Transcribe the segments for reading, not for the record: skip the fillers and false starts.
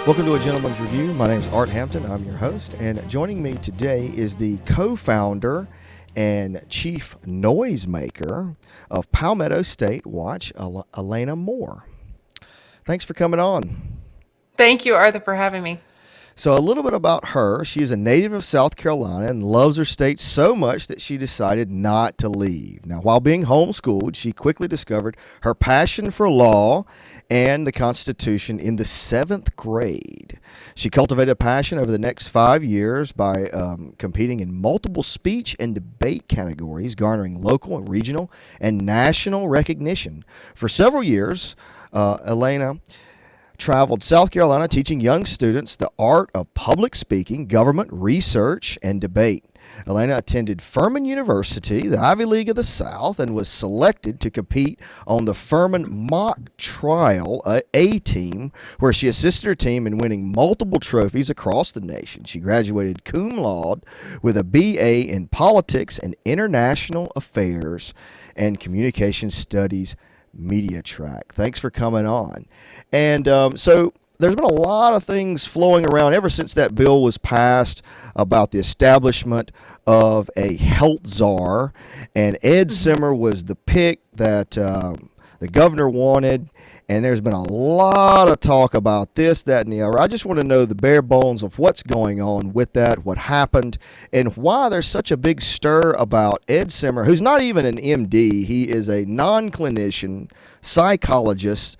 Welcome to A Gentleman's Review. My name is Art Hampton. I'm your host, and joining me today is the co-founder and chief noisemaker of Palmetto State Watch, Alaina Moore. Thanks for coming on. Thank you, Arthur, for having me. So a little bit about her. She is a native of South Carolina and loves her state so much that she decided not to leave. Now, while being homeschooled, she quickly discovered her passion for law and the Constitution in the 7th grade. She cultivated a passion over the next 5 years by competing in multiple speech and debate categories, garnering local, regional, and national recognition. For several years, Alaina traveled South Carolina teaching young students the art of public speaking, government research, and debate. Alaina attended Furman University, the Ivy League of the South, and was selected to compete on the Furman Mock Trial A team, where she assisted her team in winning multiple trophies across the nation. She graduated cum laude with a BA in Politics and International Affairs and Communication Studies media track. Thanks for coming on. And so there's been a lot of things flowing around ever since that bill was passed about the establishment of a health czar, and Ed Simmer was the pick that the governor wanted. And there's been a lot of talk about this, that, and the other. I just want to know the bare bones of what's going on with that, what happened, and why there's such a big stir about Ed Simmer, who's not even an MD. He is a non-clinician psychologist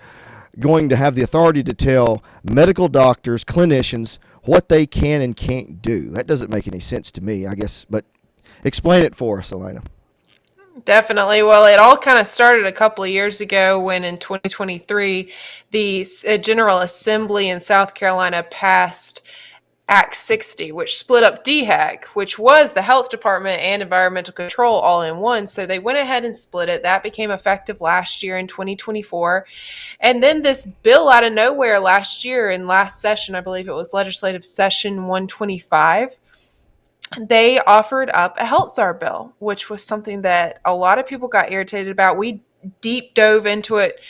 going to have the authority to tell medical doctors, clinicians, what they can and can't do. That doesn't make any sense to me, I guess. But explain it for us, Alaina. Definitely. Well, it all kind of started a couple of years ago when in 2023, the General Assembly in South Carolina passed Act 60, which split up DHEC, which was the health department and environmental control all in one. So they went ahead and split it. That became effective last year in 2024. And then this bill out of nowhere last year in last session, I believe it was legislative session 125, they offered up a health czar bill, which was something that a lot of people got irritated about. We deep dove into it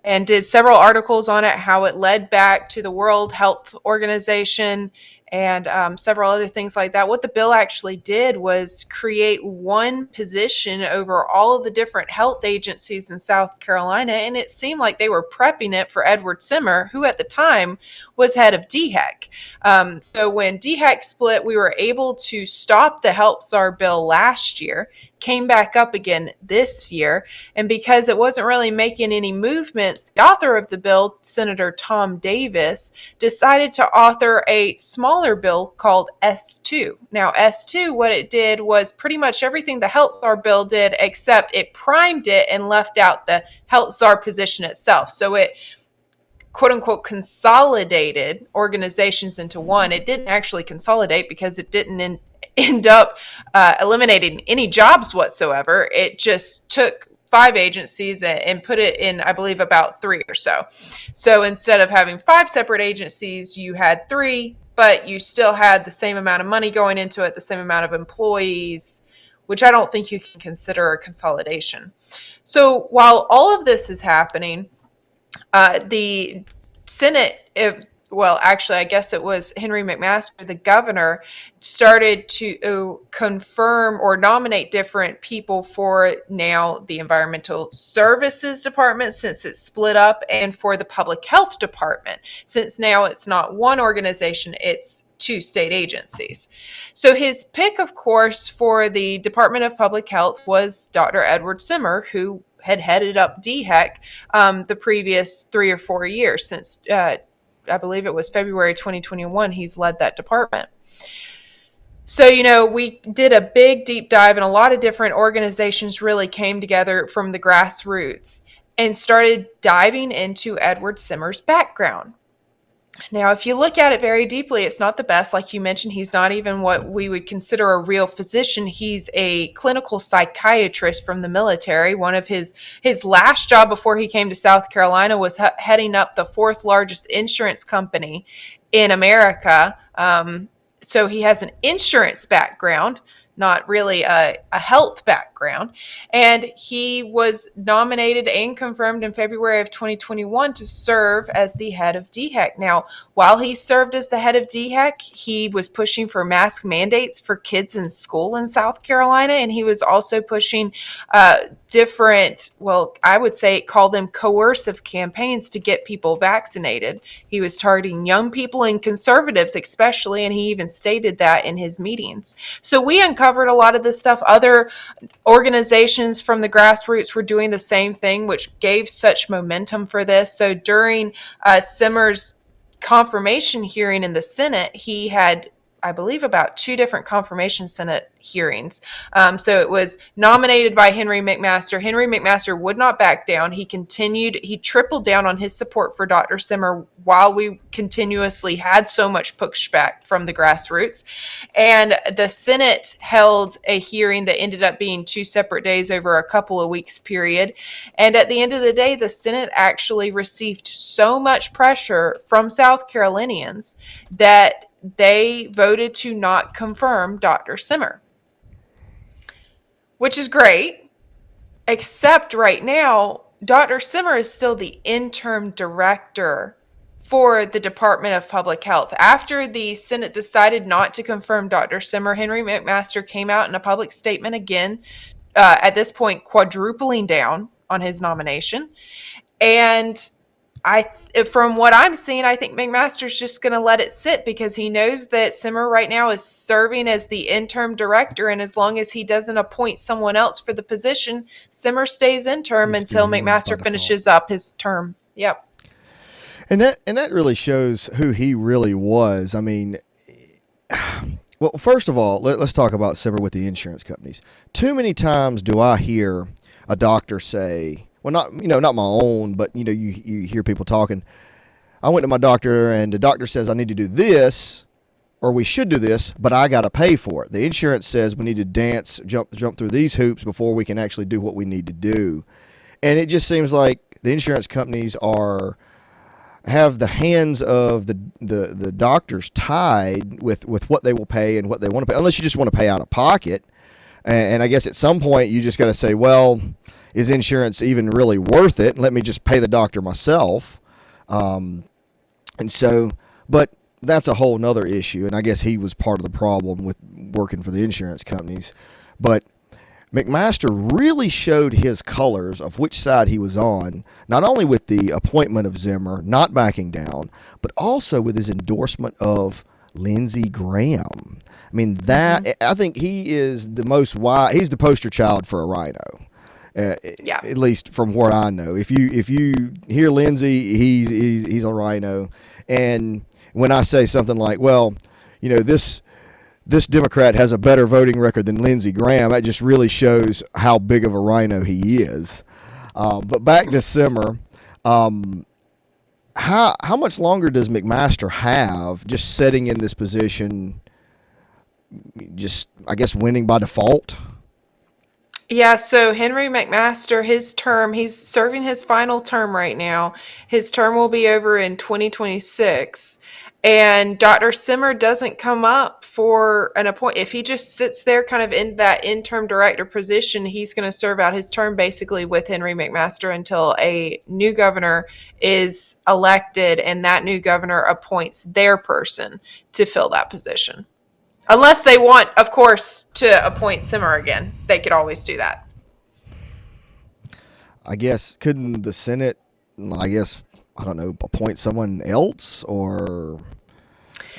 and did several articles on it, how it led back to the World Health Organization and several other things like that. What the bill actually did was create one position over all of the different health agencies in South Carolina, and it seemed like they were prepping it for Edward Simmer, who at the time was head of DHEC. So when DHEC split, we were able to stop the health czar bill last year, came back up again this year, and because it wasn't really making any movements, the author of the bill, Senator Tom Davis, decided to author a smaller bill called S2. Now, S2, what it did was pretty much everything the health czar bill did, except it primed it and left out the health czar position itself. So it quote unquote consolidated organizations into one. It didn't actually consolidate because it didn't end up eliminating any jobs whatsoever. It just took 5 agencies and put it in, I believe, about 3 or so. So instead of having 5 separate agencies, you had 3, but you still had the same amount of money going into it, the same amount of employees, which I don't think you can consider a consolidation. So while all of this is happening, the Senate, I guess it was Henry McMaster, the governor, started to confirm or nominate different people for now the Environmental Services Department, since it's split up, and for the Public Health Department, since now it's not one organization, it's 2 state agencies. So his pick, of course, for the Department of Public Health was Dr. Edward Simmer, who had headed up DHEC the previous 3 or 4 years since I believe it was February 2021, he's led that department. So, we did a big deep dive, and a lot of different organizations really came together from the grassroots and started diving into Edward Simmer's background. Now, if you look at it very deeply, it's not the best. Like you mentioned, he's not even what we would consider a real physician. He's a clinical psychiatrist from the military. One of his last job before he came to South Carolina was heading up the 4th largest insurance company in America. So he has an insurance background. not really a health background. And he was nominated and confirmed in February of 2021 to serve as the head of DHEC. Now, while he served as the head of DHEC, he was pushing for mask mandates for kids in school in South Carolina, and he was also pushing different, well, I would say call them coercive campaigns to get people vaccinated. He was targeting young people and conservatives especially, and he even stated that in his meetings. So we uncovered a lot of this stuff. Other organizations from the grassroots were doing the same thing, which gave such momentum for this. So during Simmer's confirmation hearing in the Senate, he had, I believe, about 2 different confirmation Senate hearings. So it was nominated by Henry McMaster. Henry McMaster would not back down. He tripled down on his support for Dr. Simmer while we continuously had so much pushback from the grassroots. And the Senate held a hearing that ended up being 2 separate days over a couple of weeks period. And at the end of the day, the Senate actually received so much pressure from South Carolinians that they voted to not confirm Dr. Simmer, which is great, except right now, Dr. Simmer is still the interim director for the Department of Public Health. After the Senate decided not to confirm Dr. Simmer, Henry McMaster came out in a public statement again, at this point quadrupling down on his nomination. And from what I'm seeing, I think McMaster's just going to let it sit because he knows that Simmer right now is serving as the interim director, and as long as he doesn't appoint someone else for the position, Simmer stays interim until McMaster finishes up his term. Yep. And that really shows who he really was. I mean, well, first of all, let's talk about Simmer with the insurance companies. Too many times do I hear a doctor say, well, not my own, but you hear people talking. I went to my doctor and the doctor says I need to do this, or we should do this, but I got to pay for it. The insurance says we need to jump through these hoops before we can actually do what we need to do. And it just seems like the insurance companies have the hands of the doctors tied with what they will pay and what they want to pay, unless you just want to pay out of pocket. And I guess at some point you just got to say, well, is insurance even really worth it? Let me just pay the doctor myself. And so, but that's a whole nother issue. And I guess he was part of the problem with working for the insurance companies. But McMaster really showed his colors of which side he was on, not only with the appointment of Zimmer, not backing down, but also with his endorsement of Lindsey Graham. I mean, I think he is he's the poster child for a rhino. Yeah. At least from what I know. If you hear Lindsey, he's a rhino. And when I say something like, well, this Democrat has a better voting record than Lindsey Graham, that just really shows how big of a rhino he is. But back to Simmer, how much longer does McMaster have just sitting in this position, just, I guess, winning by default? Yeah, so Henry McMaster, he's serving his final term right now. His term will be over in 2026. And Dr. Simmer doesn't come up for an appointment. If he just sits there kind of in that interim director position, he's going to serve out his term basically with Henry McMaster until a new governor is elected and that new governor appoints their person to fill that position. Unless they want, of course, to appoint Simmer again. They could always do that. I guess, couldn't the Senate, I don't know, appoint someone else? Or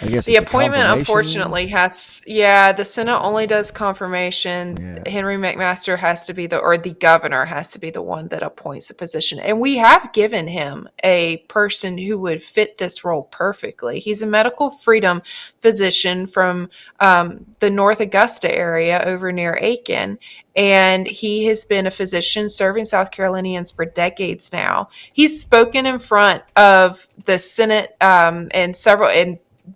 I guess the appointment, unfortunately, the Senate only does confirmation. Yeah. Henry McMaster has to be the governor has to be the one that appoints the position. And we have given him a person who would fit this role perfectly. He's a medical freedom physician from the North Augusta area over near Aiken. And he has been a physician serving South Carolinians for decades now. He's spoken in front of the Senate and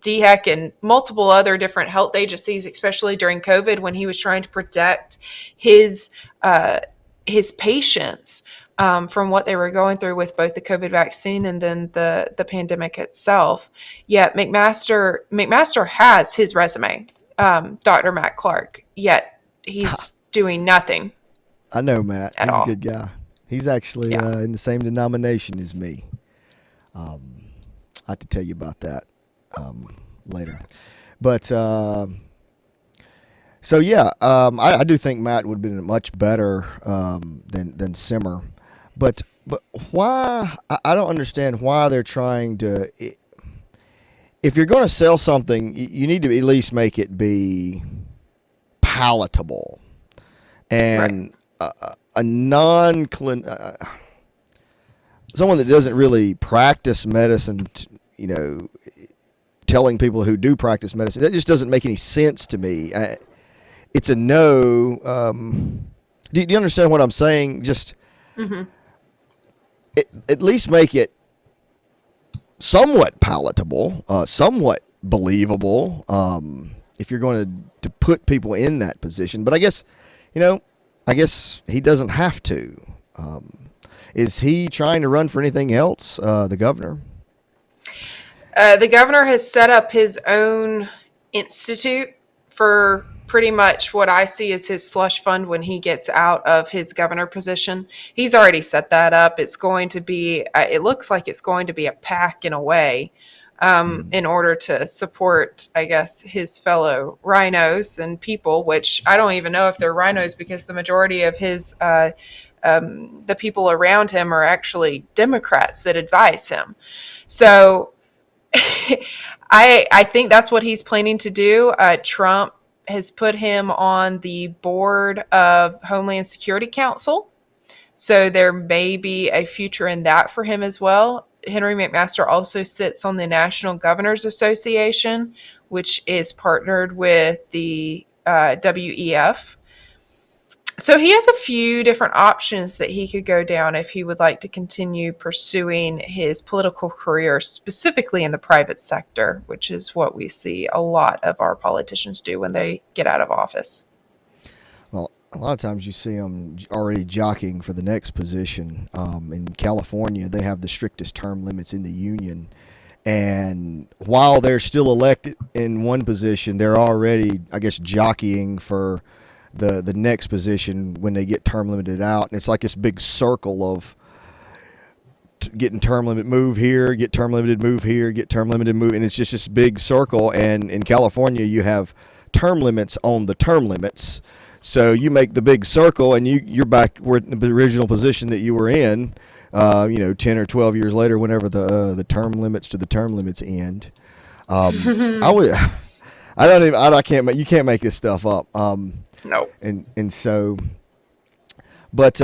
DHEC and multiple other different health agencies, especially during COVID when he was trying to protect his patients from what they were going through with both the COVID vaccine and then the pandemic itself. Yet McMaster has his resume. Dr. Matt Clark, yet he's doing nothing I know Matt. at He's a all. good guy. He's actually Yeah. in the same denomination as me. I have to tell you about that later. But so yeah, I do think Matt would have been much better than Simmer. But why? I don't understand why they're trying to. If you're going to sell something, you need to at least make it be palatable Right. and a non someone that doesn't really practice medicine. Telling people who do practice medicine that just doesn't make any sense to me. It's a no. Do you understand what I'm saying? Just Hmm. at least make it somewhat palatable, somewhat believable. If you're going to put people in that position, but you know, I guess he doesn't have to. Is he trying to run for anything else? The governor. The governor has set up his own institute for pretty much what I see as his slush fund when he gets out of his governor position. He's already set that up. It's going to be, it looks like it's going to be a PAC in a way, in order to support, I guess, his fellow rhinos and people, which I don't even know if they're rhinos because the majority of the people around him are actually Democrats that advise him. So I think that's what he's planning to do. Trump has put him on the board of Homeland Security Council, so there may be a future in that for him as well. Henry McMaster also sits on the National Governors Association, which is partnered with the WEF. So he has a few different options that he could go down if he would like to continue pursuing his political career, specifically in the private sector, which is what we see a lot of our politicians do when they get out of office. Well, a lot of times you see them already jockeying for the next position. In California, they have the strictest term limits in the union. And while they're still elected in one position, they're already, I guess, jockeying for the next position when they get term limited out. And it's like this big circle of getting term limit, move here, get term limited, move here, get term limited, move. And it's just this big circle. And in California, you have term limits on the term limits. So you make the big circle, and you're back where in the original position that you were in. 10 or 12 years later, whenever the term limits to the term limits end. I would. I don't even. I can't make. You can't make this stuff up. No. And so, but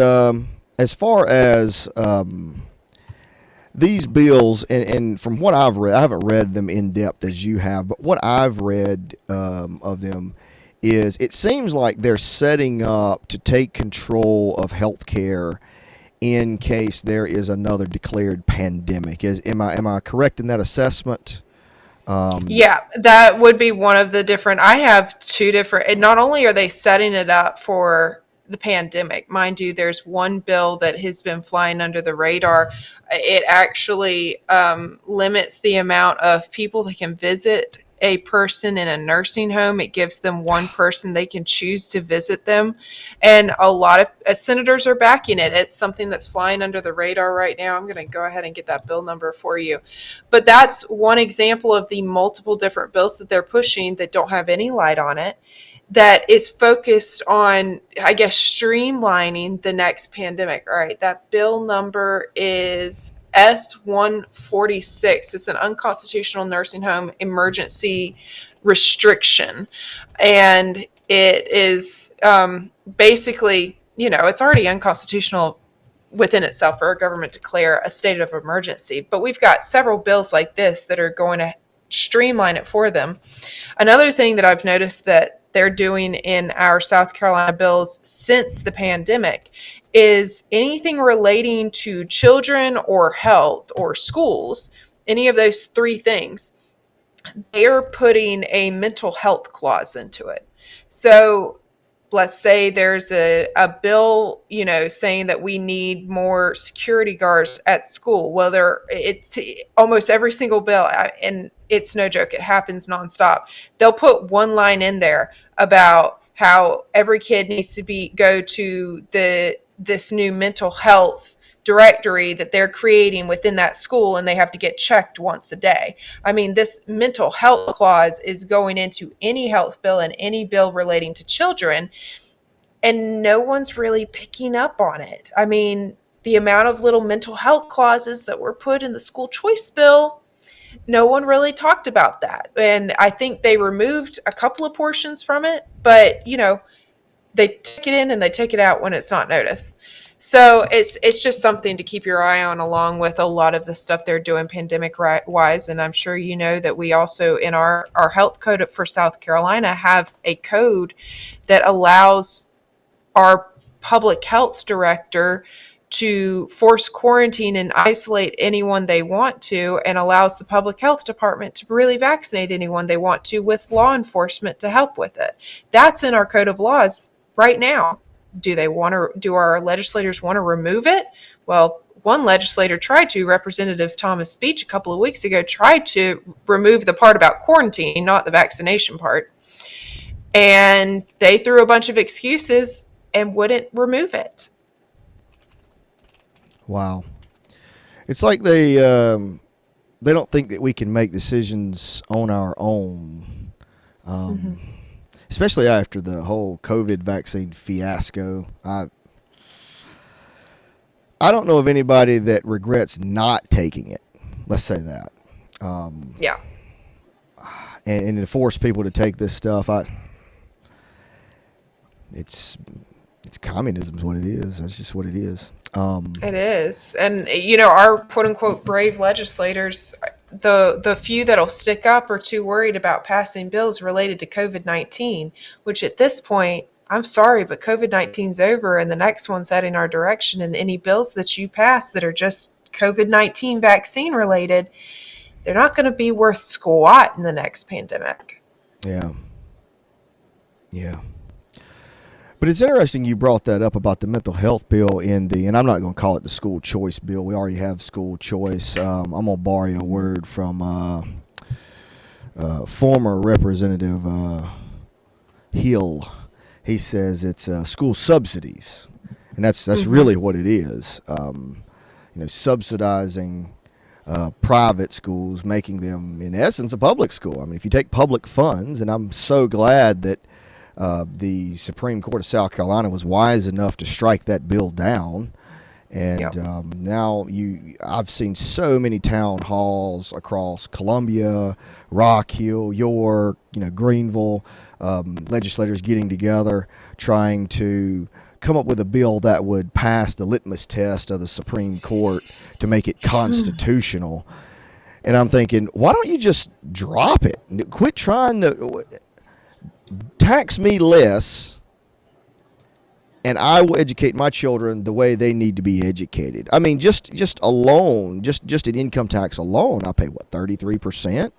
as far as these bills, and from what I've read, I haven't read them in depth as you have, but what I've read of them is it seems like they're setting up to take control of healthcare in case there is another declared pandemic. Am I correct in that assessment? Yeah, that would be one of the different. I have two different, and not only are they setting it up for the pandemic, mind you, there's one bill that has been flying under the radar. It actually limits the amount of people that can visit a person in a nursing home. It gives them one person they can choose to visit them. And a lot of senators are backing it. It's something that's flying under the radar right now. I'm going to go ahead and get that bill number for you. But that's one example of the multiple different bills that they're pushing that don't have any light on it, that is focused on, I guess, streamlining the next pandemic. All right, that bill number is S146. It's an unconstitutional nursing home emergency restriction. And it is basically, it's already unconstitutional within itself for our government to declare a state of emergency. But we've got several bills like this that are going to streamline it for them. Another thing that I've noticed that they're doing in our South Carolina bills since the pandemic is anything relating to children or health or schools, any of those three things, they're putting a mental health clause into it. So let's say there's a bill, saying that we need more security guards at school. Well, it's almost every single bill, and it's no joke, it happens nonstop. They'll put one line in there about how every kid needs to go to this new mental health directory that they're creating within that school, and they have to get checked once a day. I mean, this mental health clause is going into any health bill and any bill relating to children, and no one's really picking up on it. I mean, the amount of little mental health clauses that were put in the school choice bill, no one really talked about that. And I think they removed a couple of portions from it, but they take it in and they take it out when it's not noticed. So it's just something to keep your eye on, along with a lot of the stuff they're doing pandemic wise. And I'm sure you know that we also, in our health code for South Carolina, have a code that allows our public health director to force quarantine and isolate anyone they want to, and allows the public health department to really vaccinate anyone they want to, with law enforcement to help with it. That's in our code of laws right now. Do our legislators want to remove it? Well, one legislator tried to. Representative Thomas Beach a couple of weeks ago tried to remove the part about quarantine, not the vaccination part. And they threw a bunch of excuses and wouldn't remove it. Wow. It's like they don't think that we can make decisions on our own, especially after the whole COVID vaccine fiasco. I don't know of anybody that regrets not taking it. Let's say that. Yeah. And to force people to take this stuff, it's communism is what it is. That's just what it is. It is. And, our quote unquote brave legislators, the few that'll stick up are too worried about passing bills related to COVID-19, which at this point, I'm sorry, but COVID-19's over, and the next one's heading our direction. And any bills that you pass that are just COVID-19 vaccine related, they're not going to be worth squat in the next pandemic. Yeah. Yeah. But it's interesting you brought that up about the mental health bill and I'm not going to call it the school choice bill. We already have school choice. I'm going to borrow a word from former Representative Hill. He says it's school subsidies, and that's really what it is. Subsidizing private schools, making them, in essence, a public school. I mean, if you take public funds, and I'm so glad that the Supreme Court of South Carolina was wise enough to strike that bill down. And Yep. Now I've seen so many town halls across Columbia, Rock Hill, York, Greenville, legislators getting together trying to come up with a bill that would pass the litmus test of the Supreme Court to make it constitutional. And I'm thinking, why don't you just drop it? Quit trying to tax me less, and I will educate my children the way they need to be educated. I mean, just alone, just an income tax alone, I pay 33%.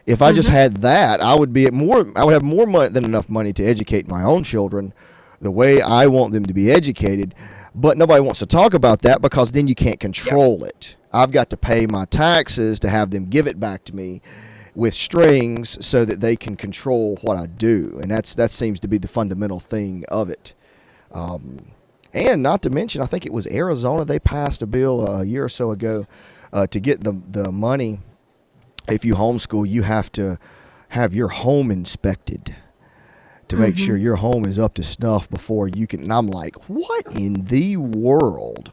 If I just had that, I would have more money than enough money to educate my own children the way I want them to be educated. But nobody wants to talk about that, because then you can't control it. I've got to pay my taxes to have them give it back to me with strings so that they can control what I do. And that seems to be the fundamental thing of it. And not to mention, I think it was Arizona, they passed a bill a year or so ago to get the money. If you homeschool, you have to have your home inspected to make sure your home is up to snuff before you can. And I'm like, what in the world?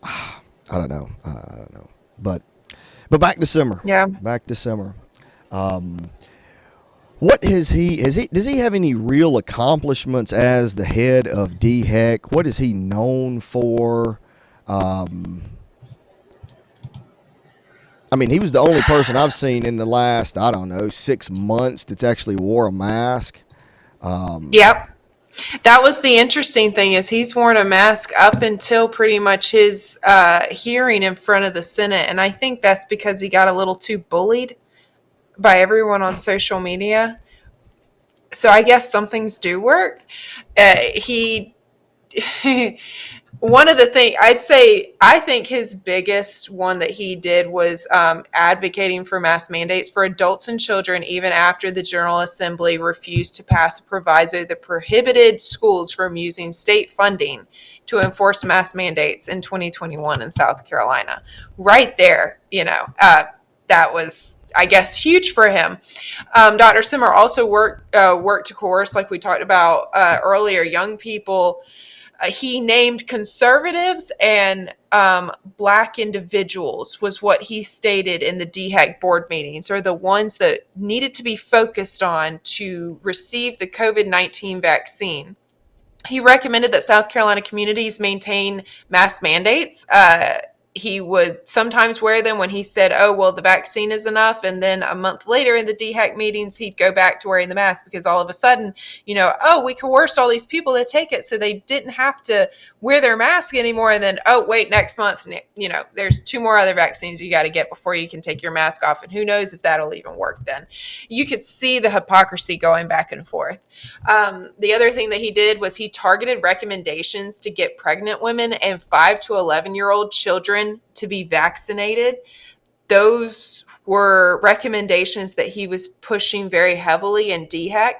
I don't know. But back to Simmer. Yeah. Back to Simmer. What does he have any real accomplishments as the head of DHEC? What is he known for? I mean, he was the only person I've seen in the last, 6 months that's actually wore a mask. Yep. That was the interesting thing, is he's worn a mask up until pretty much his hearing in front of the Senate. And I think that's because he got a little too bullied by everyone on social media. So I guess some things do work. He one of the things I'd say, I think his biggest one that he did was advocating for mask mandates for adults and children, even after the General Assembly refused to pass a proviso that prohibited schools from using state funding to enforce mask mandates in 2021 in South Carolina. Right there, that was, I guess, huge for him. Dr. Simmer also worked to coerce, like we talked about earlier, young people. He named conservatives and Black individuals was what he stated in the DHEC board meetings, are the ones that needed to be focused on to receive the COVID-19 vaccine. He recommended that South Carolina communities maintain mask mandates. He would sometimes wear them when he said, oh, well, the vaccine is enough. And then a month later in the DHEC meetings, he'd go back to wearing the mask because all of a sudden, oh, we coerced all these people to take it so they didn't have to wear their mask anymore. And then, oh, wait, next month, there's 2 more other vaccines you got to get before you can take your mask off. And who knows if that'll even work then. You could see the hypocrisy going back and forth. The other thing that he did was he targeted recommendations to get pregnant women and 5 to 11-year-old children to be vaccinated. Those were recommendations that he was pushing very heavily in DHEC.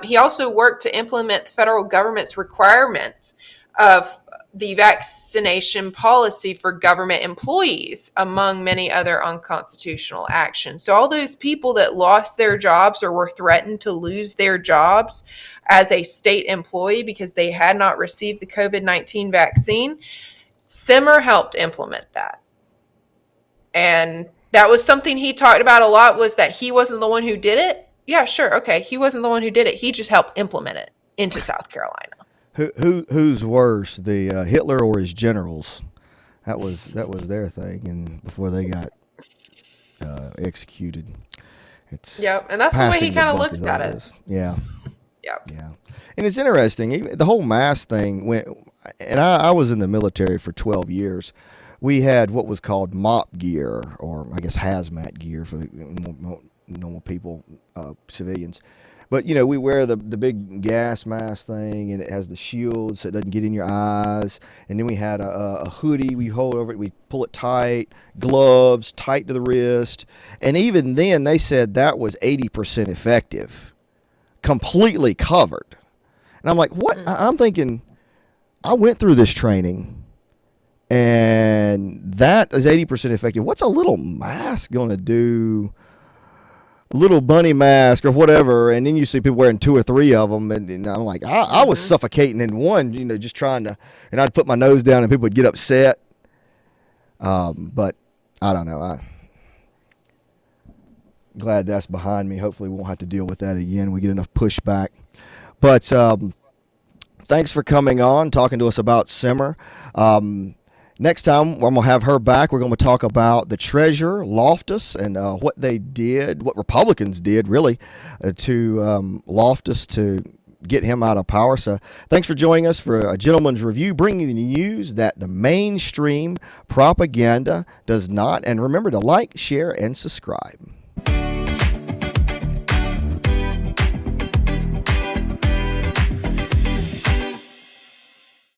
He also worked to implement the federal government's requirement of the vaccination policy for government employees, among many other unconstitutional actions. So all those people that lost their jobs or were threatened to lose their jobs as a state employee because they had not received the COVID-19 vaccine, Simmer helped implement that. And that was something he talked about a lot, was that he wasn't the one who did it. Yeah, sure. Okay. He wasn't the one who did it. He just helped implement it into South Carolina. Who's worse, the Hitler or his generals? That was their thing, and before they got executed, it's and that's the way he kind of looks at it. Yeah, and it's interesting. Even the whole mask thing went, and I was in the military for 12 years. We had what was called MOP gear, or I guess hazmat gear for the normal people, civilians. But, we wear the big gas mask thing, and it has the shield so it doesn't get in your eyes. And then we had a hoodie we hold over it. We pull it tight, gloves tight to the wrist. And even then, they said that was 80% effective, completely covered. And I'm like, what? I'm thinking, I went through this training, and that is 80% effective. What's a little mask going to do? Little bunny mask or whatever, and then you see people wearing 2 or 3 of them, and I'm like, I was suffocating in one, just trying to, and I'd put my nose down and people would get upset. But I don't know. I'm glad that's behind me. Hopefully we won't have to deal with that again. We get enough pushback. But thanks for coming on, talking to us about Simmer. Next time, I'm going to have her back. We're going to talk about the treasurer, Loftus, and what they did, what Republicans did, really, to Loftus to get him out of power. So thanks for joining us for a Gentleman's Review, bringing the news that the mainstream propaganda does not. And remember to like, share, and subscribe.